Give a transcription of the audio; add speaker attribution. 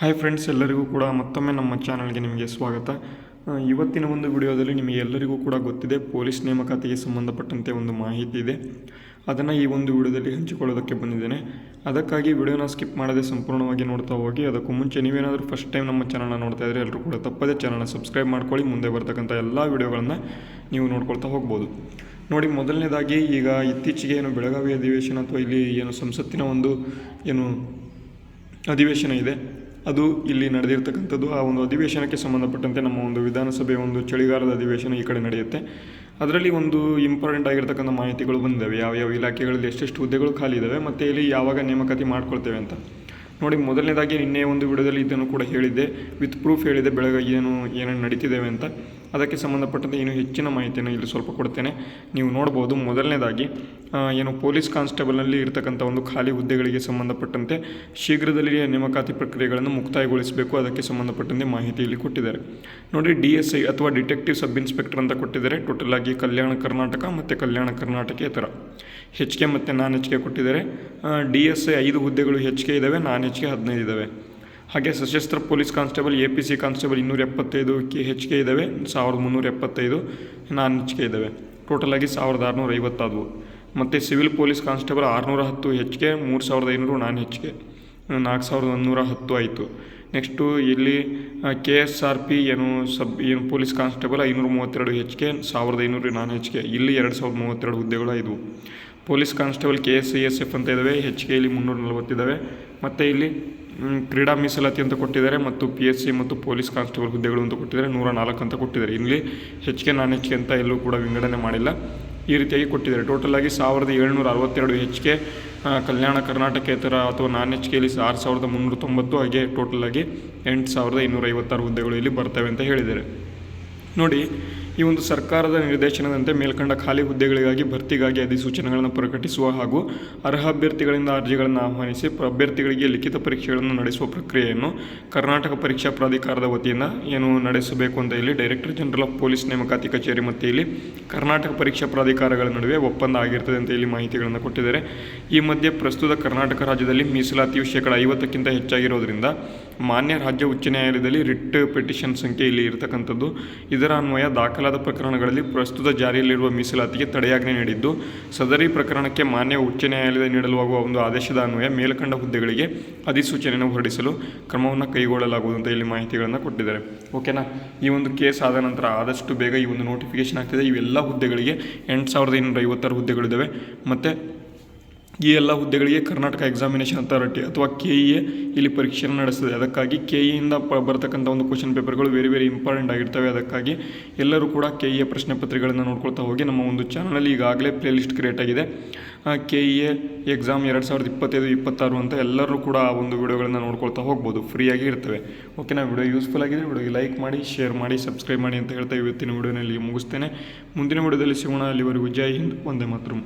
Speaker 1: Hi friends, ಎಲ್ಲರಿಗೂ ಕೂಡ ಮತ್ತೊಮ್ಮೆ ನಮ್ಮ ಚಾನಲ್ಗೆ ನಿಮಗೆ ಸ್ವಾಗತ. ಇವತ್ತಿನ ಒಂದು ವಿಡಿಯೋದಲ್ಲಿ ನಿಮಗೆ ಎಲ್ಲರಿಗೂ ಕೂಡ ಗೊತ್ತಿದೆ, ಪೊಲೀಸ್ ನೇಮಕಾತಿಗೆ ಸಂಬಂಧಪಟ್ಟಂತೆ ಒಂದು ಮಾಹಿತಿ ಇದೆ. ಅದನ್ನು ಈ ಒಂದು ವಿಡಿಯೋದಲ್ಲಿ ಹಂಚಿಕೊಳ್ಳೋದಕ್ಕೆ ಬಂದಿದ್ದೇನೆ. ಅದಕ್ಕಾಗಿ ವಿಡಿಯೋನ ಸ್ಕಿಪ್ ಮಾಡದೆ ಸಂಪೂರ್ಣವಾಗಿ ನೋಡ್ತಾ ಹೋಗಿ. ಅದಕ್ಕೂ ಮುಂಚೆ ನೀವೇನಾದರೂ ಫಸ್ಟ್ ಟೈಮ್ ನಮ್ಮ ಚಾನಲ್ನ ನೋಡ್ತಾ ಇದ್ದರೆ ಎಲ್ಲರೂ ಕೂಡ ತಪ್ಪದೇ ಚಾನಲ್ನ ಸಬ್ಸ್ಕ್ರೈಬ್ ಮಾಡ್ಕೊಳ್ಳಿ. ಮುಂದೆ ಬರ್ತಕ್ಕಂಥ ಎಲ್ಲ ವಿಡಿಯೋಗಳನ್ನು ನೀವು ನೋಡ್ಕೊಳ್ತಾ ಹೋಗ್ಬೋದು. ನೋಡಿ, ಮೊದಲನೇದಾಗಿ ಈಗ ಇತ್ತೀಚೆಗೆ ಬೆಳಗಾವಿ ಅಧಿವೇಶನ ಅಥವಾ ಇಲ್ಲಿ ಸಂಸತ್ತಿನ ಒಂದು ಅಧಿವೇಶನ ಇದೆ, ಅದು ಇಲ್ಲಿ ನಡೆದಿರ್ತಕ್ಕಂಥದ್ದು. ಆ ಒಂದು ಅಧಿವೇಶನಕ್ಕೆ ಸಂಬಂಧಪಟ್ಟಂತೆ ನಮ್ಮ ಒಂದು ವಿಧಾನಸಭೆಯ ಒಂದು ಚಳಿಗಾಲದ ಅಧಿವೇಶನ ಈ ಕಡೆ ನಡೆಯುತ್ತೆ. ಅದರಲ್ಲಿ ಒಂದು ಇಂಪಾರ್ಟೆಂಟ್ ಆಗಿರ್ತಕ್ಕಂಥ ಮಾಹಿತಿಗಳು ಬಂದಿದ್ದಾವೆ, ಯಾವ್ಯಾವ ಇಲಾಖೆಗಳಲ್ಲಿ ಎಷ್ಟೆಷ್ಟು ಹುದ್ದೆಗಳು ಖಾಲಿ ಇದ್ದಾವೆ ಮತ್ತು ಇಲ್ಲಿ ಯಾವಾಗ ನೇಮಕಾತಿ ಮಾಡ್ಕೊಳ್ತೇವೆ ಅಂತ. ನೋಡಿ, ಮೊದಲನೇದಾಗಿ ನಿನ್ನೆ ಒಂದು ವಿಡಿಯೋದಲ್ಲಿ ಇದನ್ನು ಕೂಡ ಹೇಳಿದ್ದೆ, ವಿತ್ ಪ್ರೂಫ್ ಹೇಳಿದೆ, ಬೆಳಗ್ಗೆ ಏನೇನು ನಡೀತಿದ್ದೇವೆ ಅಂತ. ಅದಕ್ಕೆ ಸಂಬಂಧಪಟ್ಟಂತೆ ಹೆಚ್ಚಿನ ಮಾಹಿತಿಯನ್ನು ಇಲ್ಲಿ ಸ್ವಲ್ಪ ಕೊಡ್ತೇನೆ, ನೀವು ನೋಡ್ಬೋದು. ಮೊದಲನೇದಾಗಿ ಪೊಲೀಸ್ ಕಾನ್ಸ್ಟೇಬಲ್ನಲ್ಲಿ ಇರತಕ್ಕಂಥ ಒಂದು ಖಾಲಿ ಹುದ್ದೆಗಳಿಗೆ ಸಂಬಂಧಪಟ್ಟಂತೆ ಶೀಘ್ರದಲ್ಲಿ ನೇಮಕಾತಿ ಪ್ರಕ್ರಿಯೆಗಳನ್ನು ಮುಕ್ತಾಯಗೊಳಿಸಬೇಕು. ಅದಕ್ಕೆ ಸಂಬಂಧಪಟ್ಟಂತೆ ಮಾಹಿತಿ ಇಲ್ಲಿ ಕೊಟ್ಟಿದ್ದಾರೆ. ನೋಡಿ, DSI ಅಥವಾ ಡಿಟೆಕ್ಟಿವ್ ಸಬ್ ಇನ್ಸ್ಪೆಕ್ಟರ್ ಅಂತ ಕೊಟ್ಟಿದ್ದಾರೆ. ಟೋಟಲ್ ಆಗಿ ಕಲ್ಯಾಣ ಕರ್ನಾಟಕ ಮತ್ತು ಕಲ್ಯಾಣ ಕರ್ನಾಟಕೇತರ HK ಮತ್ತು ನಾನ್ HK ಕೊಟ್ಟಿದ್ದಾರೆ. DSI 5 ಹುದ್ದೆಗಳು HK ಇದ್ದಾವೆ, ನಾನ್ HK 15 ಇದ್ದಾವೆ. ಹಾಗೆ ಸಶಸ್ತ್ರ police constable APC constable 275 HK ಇದ್ದಾವೆ, 1375 ನಾನ್ HK ಇದ್ದಾವೆ. ಟೋಟಲ್ ಆಗಿ 1650 ಆದವು. ಮತ್ತು ಸಿವಿಲ್ ಪೊಲೀಸ್ ಕಾನ್ಸ್ಟೇಬಲ್ 610 HK, 3500 ನಾನ್ HK, 4110 ಆಯಿತು. ನೆಕ್ಸ್ಟು ಇಲ್ಲಿ KSRP ಪೊಲೀಸ್ ಕಾನ್ಸ್ಟೇಬಲ್ 532 HK, 1500 ನಾನ್ HK, ಇಲ್ಲಿ 2032 ಹುದ್ದೆಗಳು ಇದ್ವು. ಪೊಲೀಸ್ ಕಾನ್ಸ್ಟೇಬಲ್ KSISF ಅಂತ ಇದ್ದಾವೆ, HK ಇಲ್ಲಿ 340 ಇದ್ದಾವೆ. ಮತ್ತು ಇಲ್ಲಿ ಕ್ರೀಡಾ ಮೀಸಲಾತಿ ಅಂತ ಕೊಟ್ಟಿದ್ದಾರೆ ಮತ್ತು PSC ಮತ್ತು ಪೊಲೀಸ್ ಕಾನ್ಸ್ಟೇಬಲ್ ಹುದ್ದೆಗಳು ಅಂತ ಕೊಟ್ಟಿದ್ದಾರೆ, 104 ಅಂತ ಕೊಟ್ಟಿದ್ದಾರೆ. ಇಲ್ಲಿ HK ನಾನ್ HK ಅಂತ ಎಲ್ಲೂ ಕೂಡ ವಿಂಗಡಣೆ ಮಾಡಿಲ್ಲ, ಈ ರೀತಿಯಾಗಿ ಕೊಟ್ಟಿದ್ದಾರೆ. ಟೋಟಲ್ ಆಗಿ 1762 HK ಕಲ್ಯಾಣ ಕರ್ನಾಟಕೇತರ ಅಥವಾ ನಾನ್ HK ಇಲ್ಲಿ 6390, ಹಾಗೆ ಟೋಟಲ್ ಆಗಿ 8256 ಹುದ್ದೆಗಳು ಇಲ್ಲಿ ಬರ್ತವೆ ಅಂತ ಹೇಳಿದ್ದಾರೆ. ನೋಡಿ, ಈ ಒಂದು ಸರ್ಕಾರದ ನಿರ್ದೇಶನದಂತೆ ಮೇಲ್ಕಂಡ ಖಾಲಿ ಹುದ್ದೆಗಳಿಗಾಗಿ ಭರ್ತಿಗಾಗಿ ಅಧಿಸೂಚನೆಗಳನ್ನು ಪ್ರಕಟಿಸುವ ಹಾಗೂ ಅರ್ಹ ಅಭ್ಯರ್ಥಿಗಳಿಂದ ಅರ್ಜಿಗಳನ್ನು ಆಹ್ವಾನಿಸಿ ಅಭ್ಯರ್ಥಿಗಳಿಗೆ ಲಿಖಿತ ಪರೀಕ್ಷೆಗಳನ್ನು ನಡೆಸುವ ಪ್ರಕ್ರಿಯೆಯನ್ನು ಕರ್ನಾಟಕ ಪರೀಕ್ಷಾ ಪ್ರಾಧಿಕಾರದ ವತಿಯಿಂದ ನಡೆಸಬೇಕು ಅಂತ ಇಲ್ಲಿ ಡೈರೆಕ್ಟರ್ ಜನರಲ್ ಆಫ್ ಪೊಲೀಸ್ ನೇಮಕಾತಿ ಕಚೇರಿ ಮತ್ತು ಇಲ್ಲಿ ಕರ್ನಾಟಕ ಪರೀಕ್ಷಾ ಪ್ರಾಧಿಕಾರಗಳ ನಡುವೆ ಒಪ್ಪಂದ ಆಗಿರ್ತದೆ ಅಂತ ಇಲ್ಲಿ ಮಾಹಿತಿಗಳನ್ನು ಕೊಟ್ಟಿದ್ದಾರೆ. ಈ ಮಧ್ಯೆ ಪ್ರಸ್ತುತ ಕರ್ನಾಟಕ ರಾಜ್ಯದಲ್ಲಿ ಮೀಸಲಾತಿಯು 50% ಹೆಚ್ಚಾಗಿರೋದ್ರಿಂದ ಮಾನ್ಯ ರಾಜ್ಯ ಉಚ್ಚ ನ್ಯಾಯಾಲಯದಲ್ಲಿ ರಿಟ್ ಪಿಟಿಷನ್ ಸಂಖ್ಯೆ ಇಲ್ಲಿ ಇರತಕ್ಕಂಥದ್ದು. ಇದರ ಅನ್ವಯ ದಾಖಲಾದ ಪ್ರಕರಣಗಳಲ್ಲಿ ಪ್ರಸ್ತುತ ಜಾರಿಯಲ್ಲಿರುವ ಮೀಸಲಾತಿಗೆ ತಡೆಯಾಜ್ಞೆ ನೀಡಿದ್ದು, ಸದರಿ ಪ್ರಕರಣಕ್ಕೆ ಮಾನ್ಯ ಉಚ್ಚ ನ್ಯಾಯಾಲಯದ ನೀಡಲಾಗುವ ಒಂದು ಆದೇಶದ ಅನ್ವಯ ಮೇಲ್ಕಂಡ ಹುದ್ದೆಗಳಿಗೆ ಅಧಿಸೂಚನೆಯನ್ನು ಹೊರಡಿಸಲು ಕ್ರಮವನ್ನು ಕೈಗೊಳ್ಳಲಾಗುವುದು ಅಂತ ಇಲ್ಲಿ ಮಾಹಿತಿಗಳನ್ನು ಕೊಟ್ಟಿದ್ದಾರೆ. ಓಕೆನಾ, ಈ ಒಂದು ಕೇಸ್ ಆದ ನಂತರ ಆದಷ್ಟು ಬೇಗ ಈ ಒಂದು ನೋಟಿಫಿಕೇಶನ್ ಆಗ್ತಿದೆ. ಇವೆಲ್ಲ ಹುದ್ದೆಗಳಿಗೆ 8256 ಹುದ್ದೆಗಳಿದ್ದಾವೆ. ಮತ್ತು ಈ ಎಲ್ಲ ಹುದ್ದೆಗಳಿಗೆ ಕರ್ನಾಟಕ ಎಕ್ಸಾಮಿನೇಷನ್ ಅಥಾರಿಟಿ ಅಥವಾ KEA ಇಲ್ಲಿ ಪರೀಕ್ಷೆಯನ್ನು ನಡೆಸ್ತದೆ. ಅದಕ್ಕಾಗಿ KEಯಿಂದ ಬರ್ತಕ್ಕಂಥ ಒಂದು ಕ್ವಶನ್ ಪೇಪರ್ಗಳು ವೆರಿ ಇಂಪಾರ್ಟೆಂಟ್ ಆಗಿರ್ತವೆ. ಅದಕ್ಕಾಗಿ ಎಲ್ಲರೂ ಕೂಡ KEA ಪ್ರಶ್ನೆ ಪತ್ರಿಕೆಗಳನ್ನು ನೋಡ್ಕೊಳ್ತಾ ಹೋಗಿ. ನಮ್ಮ ಒಂದು ಚಾನಲಲ್ಲಿ ಈಗಾಗಲೇ ಪ್ಲೇಲಿಸ್ಟ್ ಕ್ರಿಯೇಟ್ ಆಗಿದೆ, KEA ಎಕ್ಸಾಮ್ 2025-26 ಅಂತ. ಎಲ್ಲರೂ ಕೂಡ ಆ ಒಂದು ವಿಡಿಯೋಗಳನ್ನು ನೋಡ್ಕೊಳ್ತಾ ಹೋಗ್ಬೋದು, ಫ್ರೀಯಾಗಿ ಇರ್ತವೆ. ಓಕೆನಾ, ವಿಡಿಯೋ ಯೂಸ್ಫುಲ್ ಆಗಿದೆ, ವಿಡಿಯೋಗೆ ಲೈಕ್ ಮಾಡಿ, ಶೇರ್ ಮಾಡಿ, ಸಬ್ಸ್ಕ್ರೈಬ್ ಮಾಡಿ ಅಂತ ಹೇಳ್ತಾ ಇವತ್ತಿನ ವಿಡಿಯೋನಲ್ಲಿ ಮುಗಿಸ್ತೇನೆ. ಮುಂದಿನ ವಿಡಿಯೋದಲ್ಲಿ ಸಿಗೋಣ. ಅಲ್ಲಿವರೆಗೂ ಜೈ ಹಿಂದ್, ವಂದೇ ಮಾತರಂ.